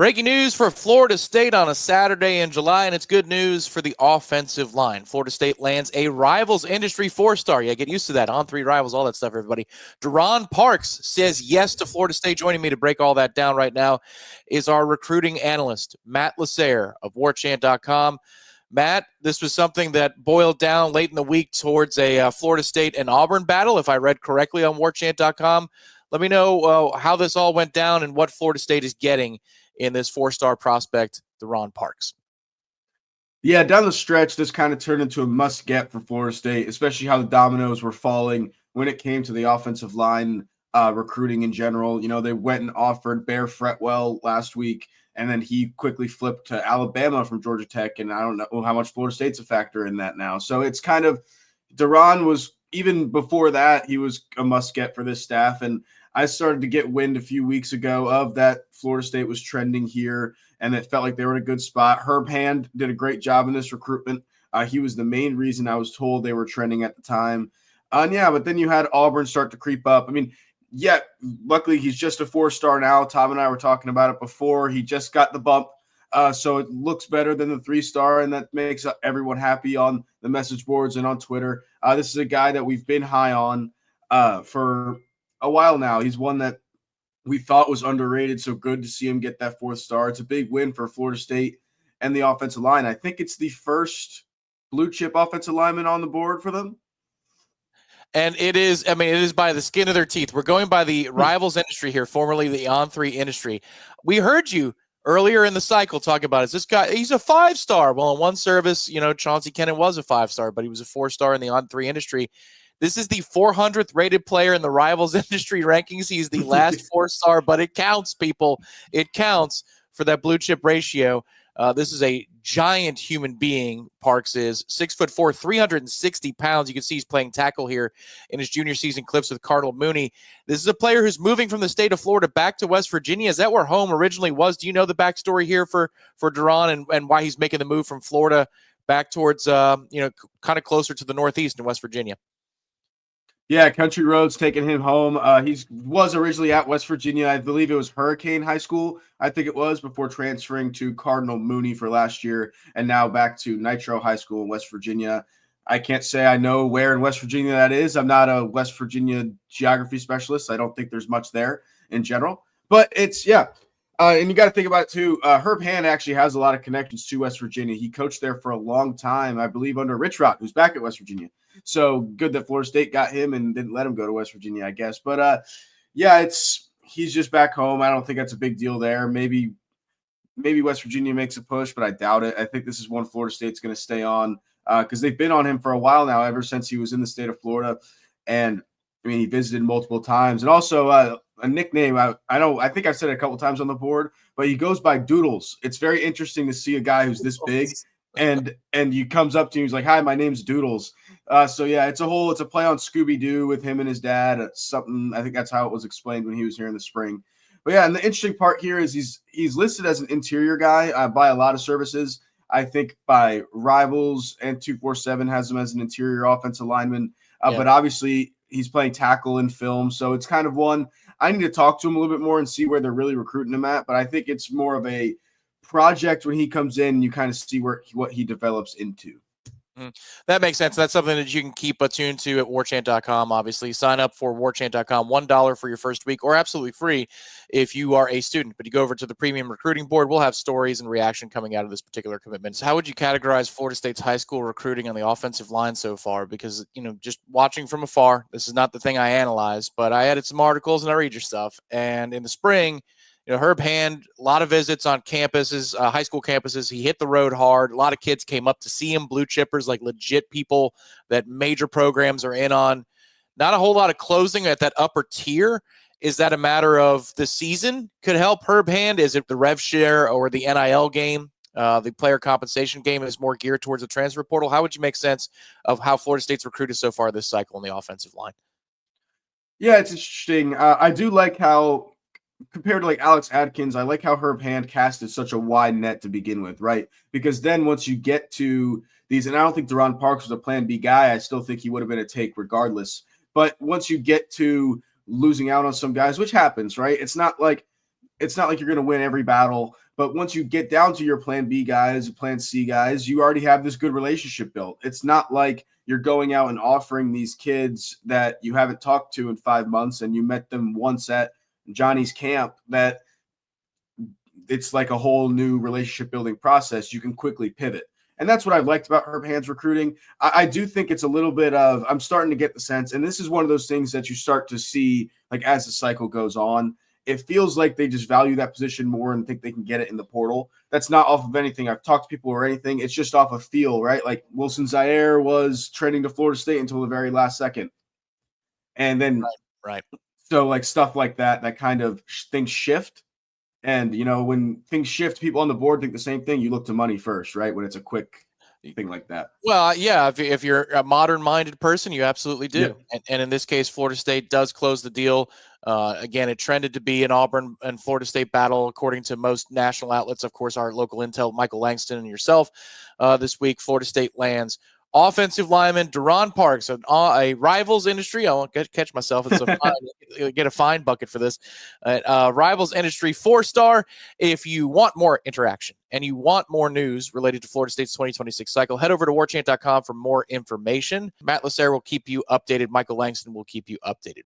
Breaking news for Florida State on a Saturday in July, and it's good news for the offensive line. Florida State lands a Rivals Industry 4-star. Yeah, get used to that. On-3 Rivals, all that stuff, everybody. DaRon Parks says yes to Florida State. Joining me to break all that down right now is our recruiting analyst, Matt Lasser of Warchant.com. Matt, this was something that boiled down late in the week towards a Florida State and Auburn battle, if I read correctly on Warchant.com. Let me know how this all went down and what Florida State is getting in this 4-star prospect, DaRon Parks. Yeah, down the stretch, this kind of turned into a must-get for Florida State, especially how the dominoes were falling when it came to the offensive line recruiting in general. You know, they went and offered Bear Fretwell last week, and then he quickly flipped to Alabama from Georgia Tech, and I don't know how much Florida State's a factor in that now. So it's kind of – DaRon was – even before that, he was a must-get for this staff, and I started to get wind a few weeks ago of that Florida State was trending here, and it felt like they were in a good spot. Herb Hand did a great job in this recruitment. He was the main reason I was told they were trending at the time. But then you had Auburn start to creep up. I mean, yeah, luckily he's just a 4-star now. Tom and I were talking about it before. He just got the bump, so it looks better than the 3-star, and that makes everyone happy on the message boards and on Twitter. This is a guy that we've been high on for a while now. He's one that we thought was underrated, so good to see him get that 4th star. It's a big win for Florida State and the offensive line. I think it's the first blue chip offensive lineman on the board for them. And it is by the skin of their teeth. We're going by the Rivals Industry here, formerly the On3 Industry. We heard you earlier in the cycle talking about, is this guy, he's a 5-star. Well, in one service, Chauncey Kennan was a 5-star, but he was a 4-star in the On3 Industry. This is the 400th rated player in the Rivals Industry rankings. He's the last 4-star, but it counts, people. It counts for that blue chip ratio. This is a giant human being, Parks is. 6'4", 360 pounds. You can see he's playing tackle here in his junior season clips with Cardinal Mooney. This is a player who's moving from the state of Florida back to West Virginia. Is that where home originally was? Do you know the backstory here for DaRon and why he's making the move from Florida back towards, kind of closer to the Northeast in West Virginia? Yeah, Country Roads taking him home. He was originally at West Virginia. I believe it was Hurricane High School, I think it was, before transferring to Cardinal Mooney for last year, and now back to Nitro High School in West Virginia. I can't say I know where in West Virginia that is. I'm not a West Virginia geography specialist. I don't think there's much there in general. But it's, yeah. And you got to think about it, too. Herb Hand actually has a lot of connections to West Virginia. He coached there for a long time, I believe, under Rich Rod, who's back at West Virginia. So good that Florida State got him and didn't let him go to West Virginia, I guess. But, he's just back home. I don't think that's a big deal there. Maybe West Virginia makes a push, but I doubt it. I think this is one Florida State's going to stay on because they've been on him for a while now, ever since he was in the state of Florida. And, he visited multiple times. And also a nickname, I think I've said it a couple times on the board, but he goes by Doodles. It's very interesting to see a guy who's this big and he comes up to you, he's like, "Hi, my name's Doodles." It's a play on Scooby-Doo with him and his dad. Something, I think that's how it was explained when he was here in the spring. But yeah, and the interesting part here is he's listed as an interior guy by a lot of services. I think by Rivals and 247 has him as an interior offensive lineman. But obviously he's playing tackle in film. So it's kind of one, I need to talk to him a little bit more and see where they're really recruiting him at. But I think it's more of a project when he comes in, you kind of see what he develops into. That makes sense. That's something that you can keep attuned to at warchant.com. Obviously, sign up for warchant.com, $1 for your first week, or absolutely free if you are a student. But you go over to the premium recruiting board, we'll have stories and reaction coming out of this particular commitment. So how would you categorize Florida State's high school recruiting on the offensive line so far? Because, just watching from afar, this is not the thing I analyzed, but I added some articles and I read your stuff. And in the spring, Herb Hand, a lot of visits on campuses, high school campuses. He hit the road hard. A lot of kids came up to see him, blue chippers, like legit people that major programs are in on. Not a whole lot of closing at that upper tier. Is that a matter of the season could help Herb Hand? Is it the rev share or the NIL game? The player compensation game is more geared towards the transfer portal. How would you make sense of how Florida State's recruited so far this cycle in the offensive line? Yeah, it's interesting. I do like how, compared to like Alex Adkins, I like how Herb Hand casted such a wide net to begin with, right? Because then once you get to these, and I don't think DaRon Parks was a plan B guy, I still think he would have been a take regardless. But once you get to losing out on some guys, which happens, right? It's not like it's not like you're going to win every battle, but once you get down to your plan B guys, plan C guys, you already have this good relationship built. It's not like you're going out and offering these kids that you haven't talked to in 5 months and you met them once at Johnny's camp, that it's like a whole new relationship building process. You can quickly pivot. And that's what I've liked about Herb Hand's recruiting. I do think it's a little bit of, I'm starting to get the sense, and this is one of those things that you start to see like as the cycle goes on. It feels like they just value that position more and think they can get it in the portal. That's not off of anything I've talked to people or anything. It's just off of feel, right? Like Wilson Zaire was trending to Florida State until the very last second. And then, right. So like stuff like that, that kind of things shift. And, you know, when things shift, people on the board think the same thing. You look to money first, right? When it's a quick thing like that. Well, yeah, if you're a modern-minded person, you absolutely do. Yep. And in this case, Florida State does close the deal. Again, it trended to be an Auburn and Florida State battle, according to most national outlets. Of course, our local intel, Michael Langston and yourself, this week, Florida State lands offensive lineman DaRon Parks, a rivals industry. I won't catch myself. It's get a fine bucket for this. Rivals industry 4-star. If you want more interaction and you want more news related to Florida State's 2026 cycle, head over to warchant.com for more information. Matt Lasser will keep you updated. Michael Langston will keep you updated.